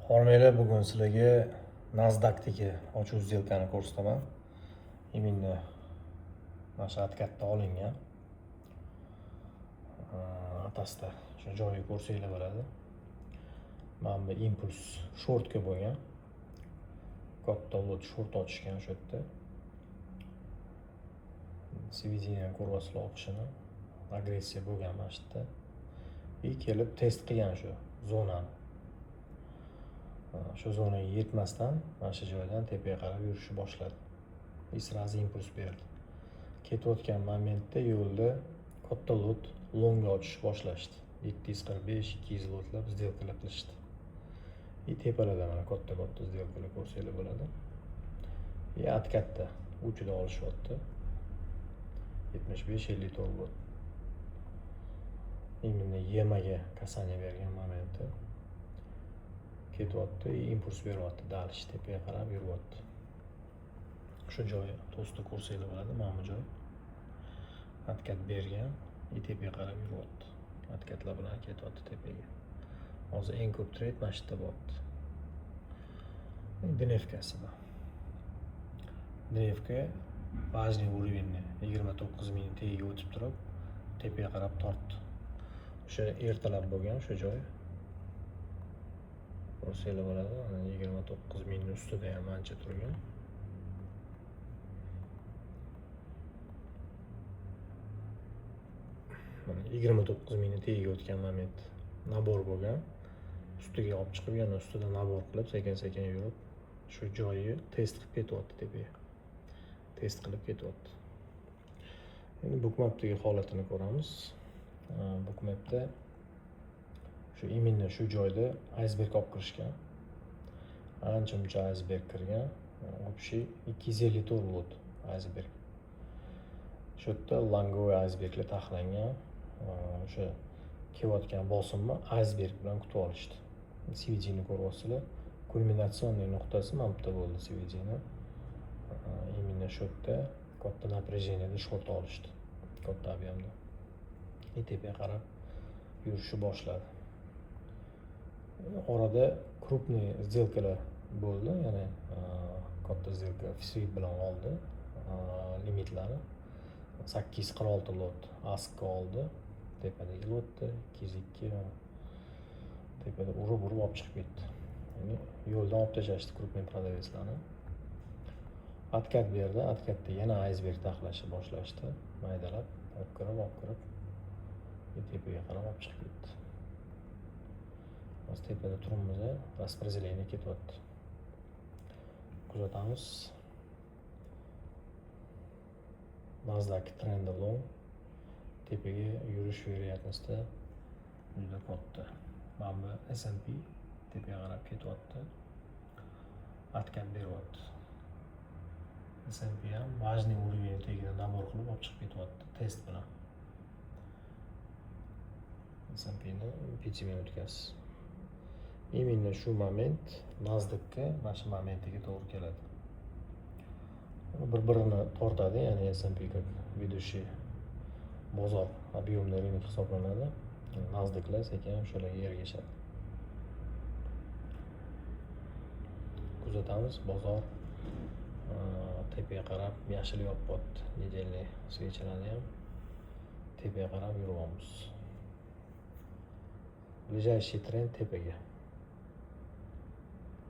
Hormanglar, bugun sizlarga Nasdaqdagi ochiq сделкani ko'rsataman. Именно mana shu katta olingan. Atasida shu joyi ko'rsanglar bo'ladi. Mana bu impuls shortga bo'lgan. Katta lot short ochishgan shu yerda. Svideniya ko'ryapsizlar o'qishini. Agressiya bo'lgan mana shu yerda. Kelib test qilgan shu zonani. Shu zonaga yetmasdan mana shu joydan tepaga qarab yurishni boshladi. Sразу impuls berdi. Ketayotgan momentda yo'lda katta lot longga ochishni boshlashdi. 745-200 lotlab сделкаlar qilishdi. Tepalarda mana katta сделкаlar ko'rsanglar bo'ladi. Katta uchida olishyapti. 75-54 lot. Именно yemaga kasanya bergan momenti. Ketyapti, impuls beryapti, dalish tepaga qarab yuryapti. Shu joyi to'sda ko'rsanglar bo'ladi, mana bu joy. Atkat bergan, tepaga qarab yuryapti. Atkatlar bilan ketyapti tepaga. Hozir eng ko'p trade mana shu yerda bo'lyapti. Dnevkasida. Dnevka важный уровеньni 29 ming tagiga o'tib turib, tepaga qarab tortdi. O'sha ertalab bo'lgan shu joy. Ko'rsanglar bo'ladi, 29 mingning ustida ham ancha turgan. Mana 29 mingni tagiga o'tgan moment nabor bo'lgan. Ustiga olib chiqib, yana ustida nabor qilib, sekin-sekin yurib, shu joyi test qilib ketyapti tepaga. Test qilib ketyapti. Endi bookmapdagi holatini ko'ramiz. Bookmapda shu именно shu joyda iceberg olib kirishgan. Ancha-muncha iceberg kirgan. Общий 254 lot iceberg. Shu yerda langovoy iceberglar taxlangan. O'sha kelayotgan bosimni iceberg bilan kutib olishdi. Svideniya ko'ryapsizlar. Kulminatsion nuqtasi mana bu yerda bo'ldi Svideniya. Именно shu yerda katta напряженияda short olishdi. Katta объемda. Tepaga qarab yurishni boshladi. Orada крупный сделкаlar bo'ldi, ya'ni katta сделка Svid bilan oldi. Limitlari 846 lot ask oldi. Tepadagi lotda 202 tepada urib olib chiqib ketdi. Ya'ni yo'ldan olib tashlashdi крупный продавецlarni. Atkat berdi, atkatda yana iceberg taxlashni boshlashdi. Maydalab, olib kirib tepaga qarab olib chiqib ketdi. Hozir tepada turibmiz, распределение ketyapti. Kuzatamiz. Nasdaq trendi long, tepaga yurish veriyatnosti juda katta. Mana bu S&P tepaga qarab ketyapti. Atkan beryapti. S&P ham важный уровень tagidan nabor qilib olib chiqib ketyapti test bilan. S&P'ni 5 minutkasi. Именно shu moment Nasdaqga mana shu momentiga to'g'ri keladi. Bir-birini tortadi, ya'ni S&P как ведущий bozor объемный рынок hisoblanadi. Nasdaqlar sekin o'shalarga ergashadi. Kuzatamiz, bozor tepaga qarab yashil yoppyapti. Недельный свечаlarni ham tepaga qarab yuryapmiz. Ближайший тренд tepaga.